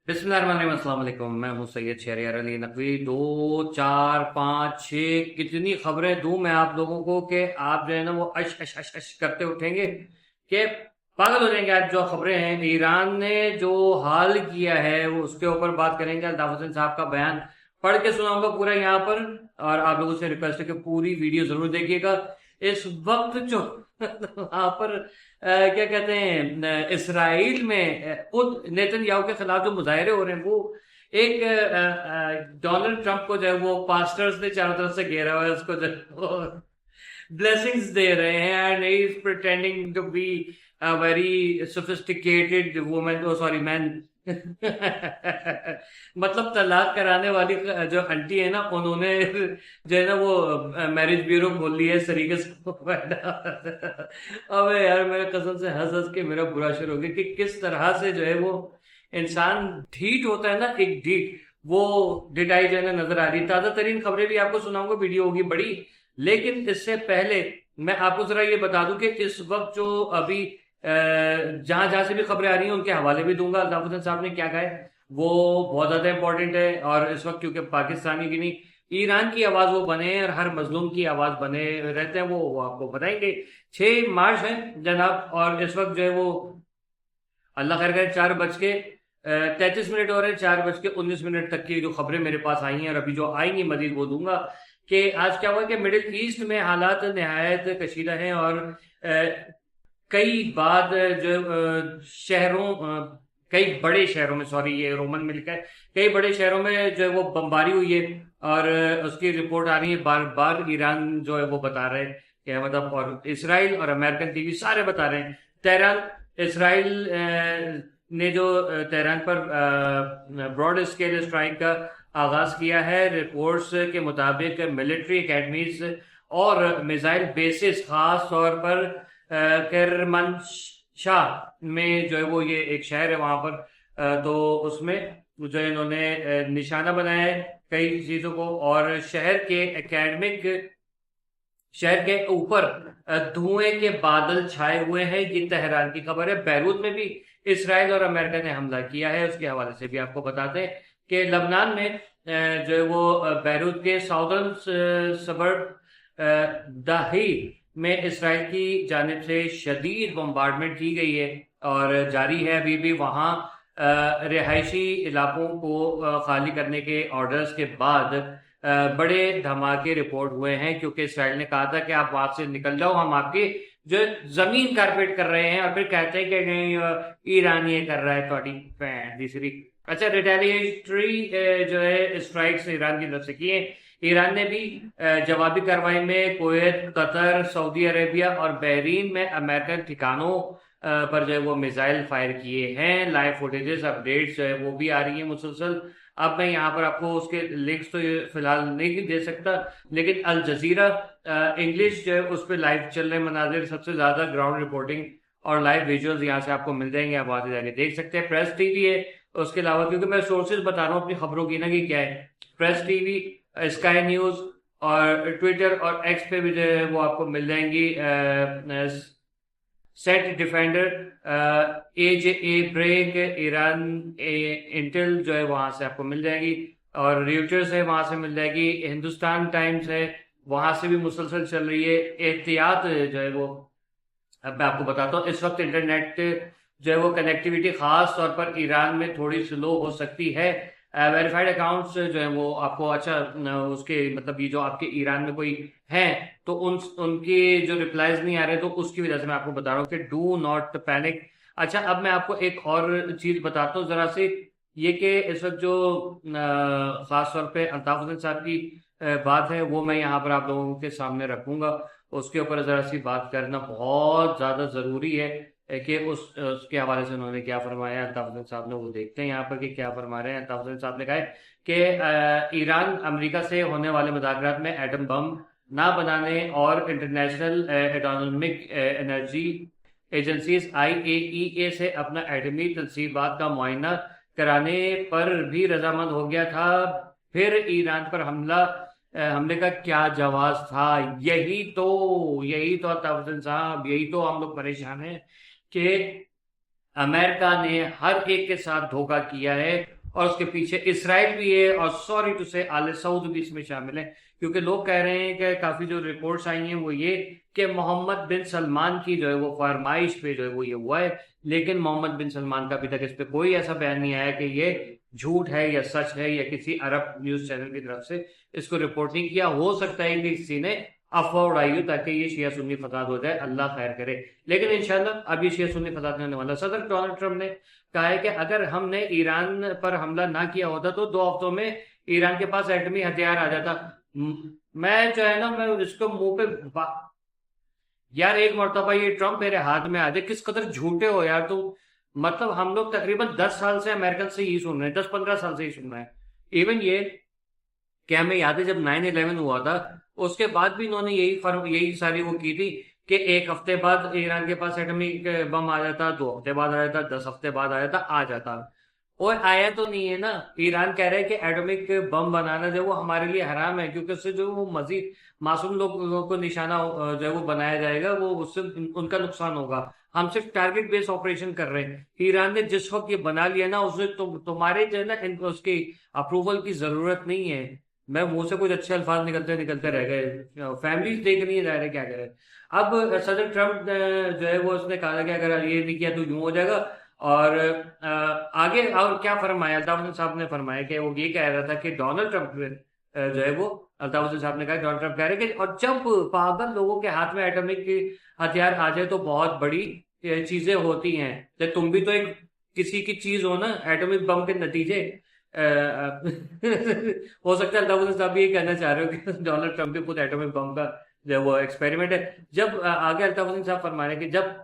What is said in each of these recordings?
बिस्मिल्लाहिर्रहमानिर्रहीम, अस्सलाम वालेकुम। मैं हूं सैयद शहरियार अली नकवी। दो, चार, पाँच, छः कितनी खबरें दूं मैं आप लोगों को कि आप जो है ना वो अश अश अश अश करते उठेंगे कि पागल हो जाएंगे। आज जो खबरें हैं, ईरान ने जो हाल किया है वो उसके ऊपर बात करेंगे। अल्ताफ हुसैन साहब का बयान पढ़ के सुनाऊंगा पूरा यहाँ पर। और आप लोगों से रिक्वेस्ट है कि पूरी वीडियो जरूर देखिएगा। इस वक्त जो वहां पर क्या कहते हैं, इसराइल में खुद नेतन्याहू के खिलाफ जो मुजाहरे हो रहे हैं वो एक डोनाल्ड ट्रंप को जो है वो पास्टर्स ने चारों तरफ से घेरा हुआ है, उसको जो है वो ब्लेसिंग्स दे रहे हैं and he is pretending to be a very sophisticated woman, oh sorry man. मतलब तलाक कराने वाली जो आंटी है ना, उन्होंने जो है ना वो मैरिज ब्यूरो खोल ली है इस तरीके से। अबे यार, मेरे कसम से हंस हंस के मेरा बुरा शुरू हो गया कि किस तरह से जो है वो इंसान ढीठ होता है ना, एक ढीठ वो डिटाई जो है ना नजर आ रही है। ताजा तरीन खबरें भी आपको सुनाऊंगा, वीडियो होगी बड़ी। लेकिन इससे पहले मैं आपको जरा ये बता दूं कि इस वक्त जो अभी जहां जहां से भी खबरें आ रही हैं उनके हवाले भी दूंगा। अल्ताफ हुसैन साहब ने क्या कहा है वो बहुत ज्यादा इंपॉर्टेंट है। और इस वक्त क्योंकि पाकिस्तानी की नहीं, ईरान की आवाज वो बने और हर मजलूम की आवाज बने रहते हैं, वो आपको बताएंगे। 6 मार्च है जनाब, और इस वक्त जो है वो अल्लाह खैर करे 4:33 हो रहे हैं। 4:19 तक की जो खबरें मेरे पास आई हैं और अभी जो आएंगी मजीद वो दूंगा कि आज क्या हुआ कि मिडिल ईस्ट में हालात नहायत कशीदा हैं। और कई बाद जो शहरों कई बड़े शहरों में, सॉरी ये रोमन मिल्क है, कई बड़े शहरों में जो है वो बमबारी हुई है। और उसकी रिपोर्ट आ रही है बार बार। ईरान जो है वो बता रहे हैं कि मतलब, और इसराइल और अमेरिकन टीवी सारे बता रहे हैं। तेहरान, इसराइल ने जो तेहरान पर ब्रॉड स्केल स्ट्राइक का आगाज किया है। रिपोर्ट्स के मुताबिक मिलिट्री एकेडमीज और मिसाइल बेसिस, खास तौर पर करमनशाह में जो है वो ये एक शहर है वहां पर, तो उसमें जो है इन्होंने निशाना बनाया है कई चीजों को। और शहर के ऊपर धुएं के बादल छाए हुए हैं। ये तेहरान की खबर है। बैरूत में भी इसराइल और अमेरिका ने हमला किया है, उसके हवाले से भी आपको बताते हैं कि लबनान में जो है वो बैरूत के साउदर्न सबर्ब दाही में इसराइल की जानिब से शदीद बम्बार्डमेंट की गई है और जारी है अभी भी। वहां रिहायशी इलाकों को खाली करने के ऑर्डर्स के बाद बड़े धमाके रिपोर्ट हुए हैं, क्योंकि इसराइल ने कहा था कि आप वहां से निकल जाओ, हम आपकी जो जमीन कारपेट कर रहे हैं। और फिर कहते हैं कि नहीं, ईरान ये कर रहा है थोड़ी दूसरी। अच्छा, रिटेलिएटरी जो है स्ट्राइक्स ईरान की तरफ से किए। ईरान ने भी जवाबी कार्रवाई में कुवैत, कतर, सऊदी अरेबिया और बहरीन में अमेरिकन ठिकानों पर जो है वो मिसाइल फायर किए हैं। लाइव फुटेजेस, अपडेट्स जो है वो भी आ रही है मुसलसल। अब मैं यहाँ पर आपको उसके लिंक्स तो फिलहाल नहीं दे सकता, लेकिन अल जजीरा इंग्लिश जो है उस पर लाइव चल रहे मनाजिर, सबसे ज्यादा ग्राउंड रिपोर्टिंग और लाइव विजुअल्स यहाँ से आपको मिल जाएंगे। आप वहां से जाके देख सकते हैं। प्रेस टीवी है उसके अलावा, क्योंकि मैं सोर्सेज बता रहा हूँ अपनी खबरों की ना कि क्या है। प्रेस टीवी, स्काई न्यूज और ट्विटर और एक्स पे भी जो है वो आपको मिल जाएंगी। Set defender, as a break, Iran intel जो है वहां से आपको मिल जाएगी। और रियूटर्स है वहां से मिल जाएगी। हिंदुस्तान टाइम्स है, वहां से भी मुसलसल चल रही है। एहतियात जो है वो, अब मैं आपको बताता हूँ, इस वक्त इंटरनेट जो है वो कनेक्टिविटी खास तौर पर ईरान में थोड़ी स्लो हो सकती है। वेरीफाइड अकाउंट्स जो है वो आपको, अच्छा उसके मतलब ये जो आपके ईरान में कोई हैं तो उनके जो रिप्लाईज नहीं आ रहे, तो उसकी वजह से मैं आपको बता रहा हूँ कि डू नॉट पैनिक। अच्छा, अब मैं आपको एक और चीज बताता हूँ जरा सी, ये कि इस वक्त जो खास तौर पे अल्ताफ हुसैन साहब की बात है वो मैं यहाँ पर आप लोगों के सामने रखूंगा। उसके ऊपर जरा सी बात करना बहुत ज्यादा जरूरी है कि उसके हवाले से उन्होंने क्या फरमाया है अल्ताफ हुसैन साहब ने, वो देखते हैं यहाँ पर कि क्या फरमा रहे हैं। अल्ताफ हुसैन साहब ने कहा है कि ईरान अमेरिका से होने वाले मुज़ाकरात में एटम बम ना बनाने और international atomic energy agencies IAEA से अपना एटमी तनसीबात का मुआयना कराने पर भी रजामंद हो गया था। फिर ईरान पर हमले का क्या जवाब था? यही तो अल्ताफ हुसैन साहब, यही तो हम लोग परेशान हैं कि अमेरिका ने हर एक के साथ धोखा किया है, और उसके पीछे इसराइल भी है, और सॉरी टू से आल सऊद भी इसमें शामिल है। क्योंकि लोग कह रहे हैं कि काफी जो रिपोर्ट्स आई हैं वो ये कि मोहम्मद बिन सलमान की जो है वो फरमाइश पे जो है वो ये हुआ है। लेकिन मोहम्मद बिन सलमान का अभी तक इस पे कोई ऐसा बयान नहीं आया कि ये झूठ है या सच है, या किसी अरब न्यूज चैनल की तरफ से इसको रिपोर्ट नहीं किया। हो सकता है कि किसी ने अफवाह उड़ाई हो ताकि ये शिया सुन्नी फसाद हो जाए, अल्लाह खैर करे। लेकिन इंशाल्लाह अब ये शिया सुन्नी फसाद नहीं होने वाला। सदर डोनाल्ड ट्रंप ने कहा है कि अगर हमने ईरान पर हमला ना किया होता तो 2 हफ्तों में ईरान के पास एटमी हथियार आ जाता। मैं जो है ना, मैं इसको मुंह पे यार एक मरतबा ये ट्रम्प मेरे हाथ में आ जाए, किस कदर झूठे हो यार तुम। मतलब हम लोग तकरीबन 10 साल से अमेरिकन से यही सुन रहे हैं, 10-15 साल से ही सुन रहे हैं। इवन ये क्या, हमें याद है जब 9/11 हुआ था, उसके बाद भी इन्होंने यही सारी वो की थी कि 1 हफ्ते बाद ईरान के पास एटॉमिक बम आ जाता, 2 हफ्ते बाद आ जाता, 10 हफ्ते बाद आ जाता, आ जाता। और आया तो नहीं है ना। ईरान कह रहे हैं कि एटॉमिक बम बनाना जो है वो हमारे लिए हराम है, क्योंकि उससे जो वो मजीद मासूम लोगों को निशाना जो है वो बनाया जाएगा, वो उससे उनका नुकसान होगा। हम सिर्फ टारगेट बेस्ड ऑपरेशन कर रहे हैं। ईरान ने जिस वक्त ये बना लिया ना, उसने तुम्हारे जो है ना उसकी अप्रूवल की जरूरत नहीं है। मैं मुंह से कुछ अच्छे अल्फाज निकलते निकलते रह गए, फैमिलीज देख नहीं जा रहे क्या करें। अब सदर ट्रम्प जो है वो उसने कहा कि अगर ये नहीं किया तो यूं हो जाएगा। और आगे और क्या फरमाया, अल्ताफ हुसैन साहब ने फरमाया कि वो ये कह रहा था कि डोनाल्ड ट्रम्प जो है वो, अल्ताफ हुसैन साहब ने कहा डोनाल्ड ट्रम्प कह रहे हैं कि और जब पागल लोगों के हाथ में एटॉमिक हथियार आ जाए तो बहुत बड़ी चीजें होती हैं। तो तुम भी तो एक किसी की चीज हो ना, एटॉमिक बम के नतीजे। हो सकता है अल्ताफ हुसैन साहब भी ये कहना चाह रहे हो कि डोनाल्ड ट्रम्प भी खुद एटॉमिक बम का जो वो एक्सपेरिमेंट है। जब आगे अल्ताफ हुसैन साहब फरमा रहे हैं कि जब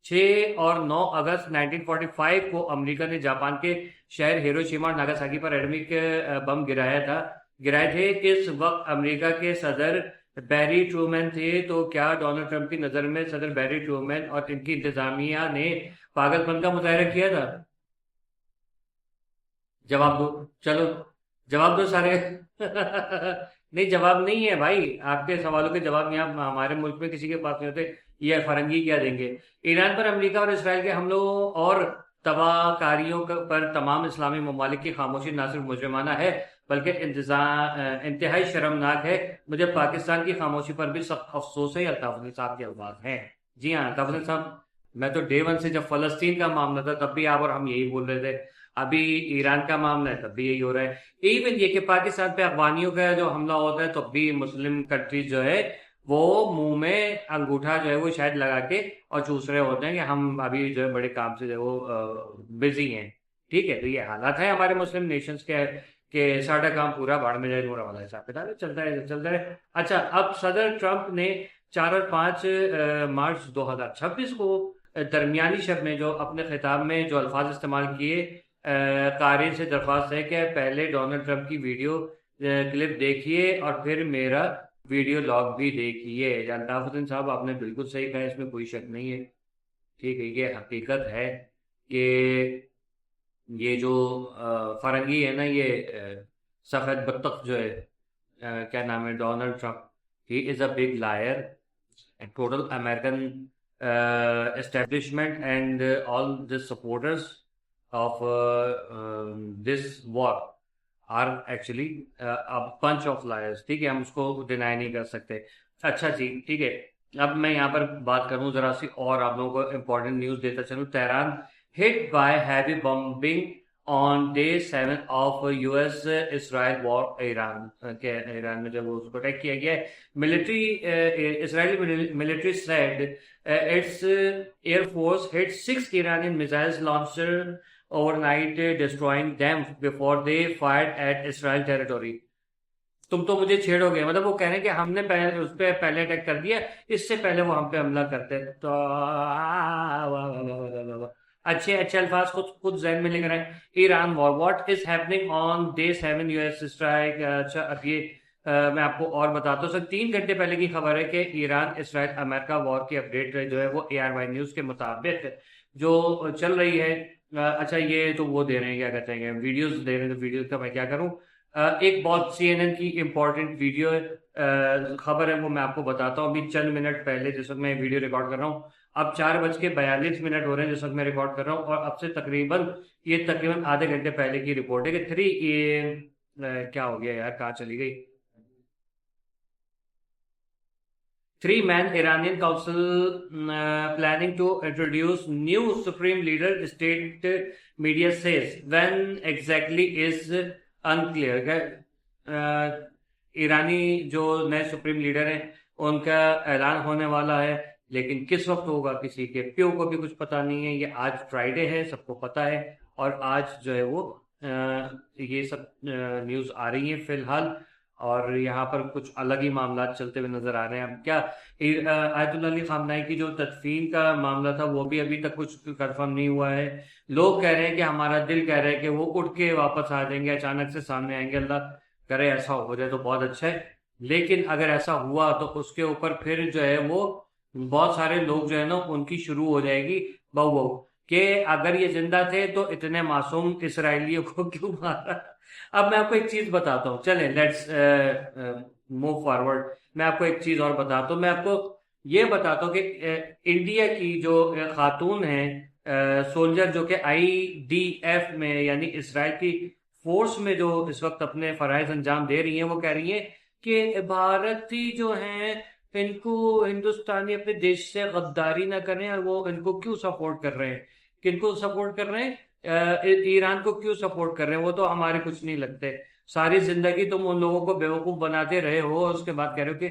6 और 9 अगस्त 1945 को अमेरिका ने जापान के शहर हिरोशिमा और नागासाकी पर एटॉमिक बम गिराए थे, इस वक्त अमेरिका के सदर बैरी ट्रूमैन थे। तो क्या डोनाल्ड ट्रंप की नजर में सदर बैरी ट्रूमैन और इनकी इंतजामिया ने पागलपन का मुजाहरा किया था? जवाब दो, चलो जवाब दो सारे। नहीं, जवाब नहीं है भाई, आपके सवालों के जवाब यहाँ हमारे मुल्क में किसी के पास नहीं होते। ये फरंगी क्या देंगे। ईरान पर अमेरिका और इसराइल के हमलों और तबाहकारियों पर तमाम इस्लामी ममालिक की खामोशी ना सिर्फ मुजरिमाना है बल्कि इंतहाई शर्मनाक है। मुझे पाकिस्तान की खामोशी पर भी सख्त अफसोस है। ये अल्ताफ हुसैन साहब के अल्फाज हैं। जी हाँ अल्ताफ हुसैन साहब, मैं तो डे वन से जब फलस्तीन का मामला था तब भी आप और हम यही बोल रहे थे। अभी ईरान का मामला है तब भी यही हो रहा है। इवन ये कि पाकिस्तान पे अफगानियों का जो हमला होता है तब भी मुस्लिम कंट्रीज जो है वो मुंह में अंगूठा जो है वो शायद लगा के और चूस रहे होते हैं कि हम अभी जो है बड़े काम से जो है वो बिजी हैं। ठीक है, तो ये हालात है हमारे मुस्लिम नेशंस के कि सारा काम पूरा भाड़ में जाए नूरा वाला हिसाब किताब है, चलता है। अच्छा, अब सदर ट्रंप ने 4 और 5 मार्च 2026 को दरमियानी शब में जो अपने खिताब में जो अल्फाज इस्तेमाल किए, कारिन से दरख्वास्त है कि पहले डोनाल्ड ट्रंप की वीडियो क्लिप देखिए और फिर मेरा वीडियो लॉग भी देखिए। अल्ताफ हुसैन साहब आपने बिल्कुल सही कहा, इसमें कोई शक नहीं है। ठीक है, ये हकीकत है कि ये जो फरंगी है ना, ये सफेद बत्तख जो है, क्या नाम है, Donald Trump, he is a big liar. Total American establishment and all the supporters of this war are actually a bunch of liars। ठीक है, हम उसको डिनाई नहीं कर सकते। अच्छा जी, ठीक है। अब मैं यहाँ पर बात करूँ जरा सी और आप लोगों को इम्पोर्टेंट न्यूज देता चलूँ। Tehran hit by heavy bombing on day 7 of US Israel war. Iran में जब उसको अटैक किया गया है, military Israeli military said its air force hit 6 Iranian missiles launched overnight, destroying them before they fired at Israel territory। तुम तो मुझे छेड़ोगे, मतलब वो कह रहे हैं कि हमने पहले उस पर पहले अटैक कर दिया, इससे पहले वो हम पे हमला करते। तो वाह वाह वाह वाह वाह वाह। अच्छे अच्छे अल्फाज खुद खुद जहन में लेकर आए। Iran war, what is happening on day 7 US strike. अच्छा, अब ये मैं आपको और बताता हूँ। सर 3 घंटे पहले की खबर है कि ईरान इसराइल अमेरिका वॉर की अपडेट जो है वो ARY न्यूज के मुताबिक जो चल रही है। अच्छा, ये तो वो दे रहे हैं, क्या कहते हैं, वीडियोस दे रहे हैं, तो वीडियोस का मैं क्या करूँ। एक बहुत CNN की इम्पोर्टेंट वीडियो खबर है, वो मैं आपको बताता हूँ। अभी चंद मिनट पहले जिस वक्त मैं वीडियो रिकॉर्ड कर रहा हूँ, अब 4:42 हो रहे हैं जिस वक्त मैं रिकॉर्ड कर रहा हूँ, और अब से तकरीबन आधे घंटे पहले की रिपोर्ट है कि क्या हो गया यार, कहाँ चली गई? 3-man Iranian council planning to introduce new supreme leader, state media says. When exactly is unclear. ईरानी जो नए सुप्रीम लीडर हैं उनका ऐलान होने वाला है, लेकिन किस वक्त होगा किसी के प्यो को भी कुछ पता नहीं है। ये आज फ्राइडे है, सबको पता है, और आज जो है वो ये सब न्यूज़ आ रही है फिलहाल, और यहाँ पर कुछ अलग ही मामला चलते हुए नजर आ रहे हैं। अब क्या आयतुल्लाह अली खामनाई की जो तदफीन का मामला था वो भी अभी तक कुछ कंफर्म नहीं हुआ है। लोग कह रहे हैं कि हमारा दिल कह रहा है कि वो उठ के वापस आ जाएंगे, अचानक से सामने आएंगे। अल्लाह करे ऐसा हो जाए तो बहुत अच्छा है, लेकिन अगर ऐसा हुआ तो उसके ऊपर फिर जो है वो बहुत सारे लोग जो है ना उनकी शुरू हो जाएगी बहु बहु कि अगर ये जिंदा थे तो इतने मासूम इसराइलियों को क्यों मारा। अब मैं आपको एक चीज बताता हूँ, चलें लेट्स मूव फॉरवर्ड। मैं आपको एक चीज और बताता हूँ, मैं आपको ये बताता हूँ कि इंडिया की जो खातून है सोल्जर, जो कि IDF में यानी इसराइल की फोर्स में जो इस वक्त अपने फराइज अंजाम दे रही हैं, वो कह रही हैं कि भारतीय जो हैं इनको हिंदुस्तानी अपने देश से गद्दारी ना करें, और वो इनको क्यों सपोर्ट कर रहे हैं, किनको सपोर्ट कर रहे हैं, ईरान को क्यों सपोर्ट कर रहे हैं, वो तो हमारे कुछ नहीं लगते। सारी जिंदगी तुम उन लोगों को बेवकूफ बनाते रहे हो, उसके बाद कह रहे हो कि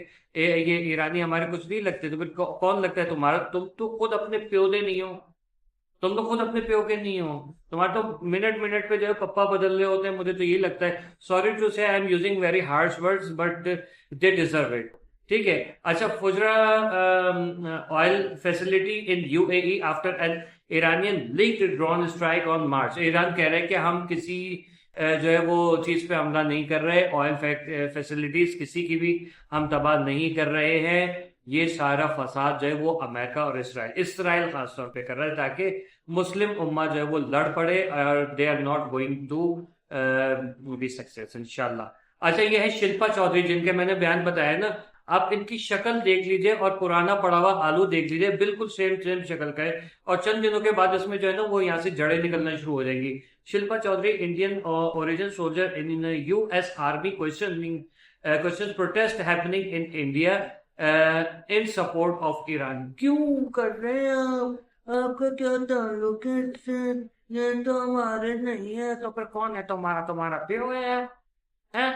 ये ईरानी हमारे कुछ नहीं लगते। तो फिर कौन लगता है तुम्हारा? तुम तो खुद अपने प्योदे नहीं हो, तुम तो खुद अपने प्यो के नहीं हो। तुम्हारे तो मिनट मिनट पे जो है पप्पा बदल रहे होते हैं। मुझे तो ये लगता है, sorry to say I am using very harsh words, but they deserve it. ठीक है। अच्छा, Fujairah oil facility in UAE after an Iranian leaked drone strike on March. Iran कह रहे हैं कि हम किसी जो है वो चीज पे हमला नहीं कर रहे, ऑयल फैसिलिटीज किसी की भी हम तबाह नहीं कर रहे हैं। ये सारा फसाद जो है वो अमेरिका और इसराइल खास तौर पे कर रहा है, ताकि मुस्लिम उम्मा जो है वो लड़ पड़े, और they are not going to be success इंशाल्लाह। अच्छा, ये है शिल्पा चौधरी, जिनके मैंने बयान बताया ना। आप इनकी शक्ल देख लीजिए और पुराना पड़ा हुआ आलू देख लीजिए, बिल्कुल सेम सेम शक्ल का है, और चंद दिनों के बाद इसमें जो है ना वो यहाँ से जड़ें निकलना शुरू हो जाएंगी। Shilpa Chaudhary, Indian origin soldier in US army, question protest happening in India in support of Iran. क्यों कर रहे हैं आप? आपका क्या ताल्लुक है इससे? ये तो हमारे नहीं है, तो फिर कौन है तुम्हारा? तुम्हारा प्यो है, हैं?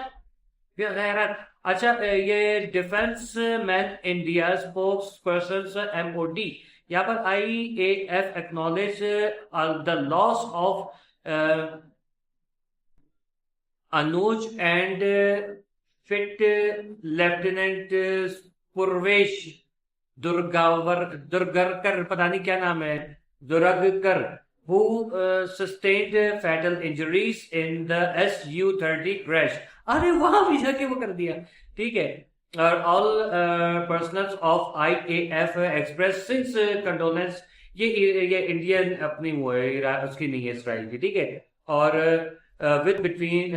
बेगैरत। अच्छा, ये defence man India spokesperson MOD, यहाँ पर IAF acknowledge the loss of Anuj and flight lieutenant Purvesh Durgkar, पता नहीं क्या नाम है, दुर्गकर, who sustained fatal injuries in the Su-30 crash। अरे वहां भी जाके वो कर दिया। ठीक है। और all personals of IAF express since condolence. ये इंडियन अपनी वो है, उसकी नहीं है, इसराइल की। ठीक है। और with between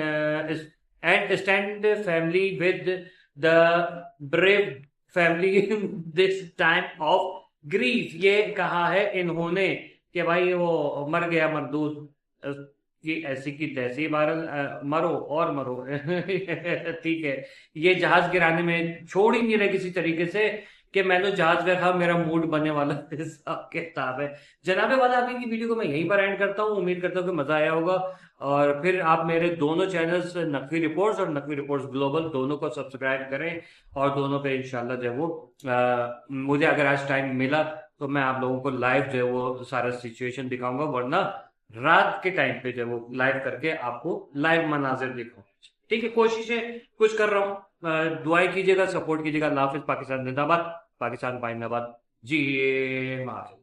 and stand family with the brave family this time of grief. ये कहा है इन्होंने कि भाई वो मर गया मरदूद, कि ऐसी की तैसी मरो और मरो। ठीक है। ये जहाज गिराने में छोड़ ही नहीं रहे किसी तरीके से कि मैंने जहाज देखा, मेरा मूड बनने वाला हिसाब किताब है। जनाबे वाला, अभी की वीडियो को मैं यहीं पर एंड करता हूँ। उम्मीद करता हूँ कि मजा आया होगा, और फिर आप मेरे दोनों चैनल्स नकवी रिपोर्ट्स और नकवी रिपोर्ट्स ग्लोबल दोनों को सब्सक्राइब करें, और दोनों पे इंशाल्लाह जो है वो मुझे अगर आज टाइम मिला तो मैं आप लोगों को लाइव जो है वो सारा सिचुएशन दिखाऊंगा, वरना रात के टाइम पे जो है वो लाइव करके आपको लाइव मनाजिर दिखाऊंगा। ठीक है, कोशिशें कुछ कर रहा हूँ। दुआएं कीजिएगा, सपोर्ट कीजिएगा। अल्लाह हाफिज। पाकिस्तान जिंदाबाद, पाकिस्तान पाइंदाबाद। जी माफ।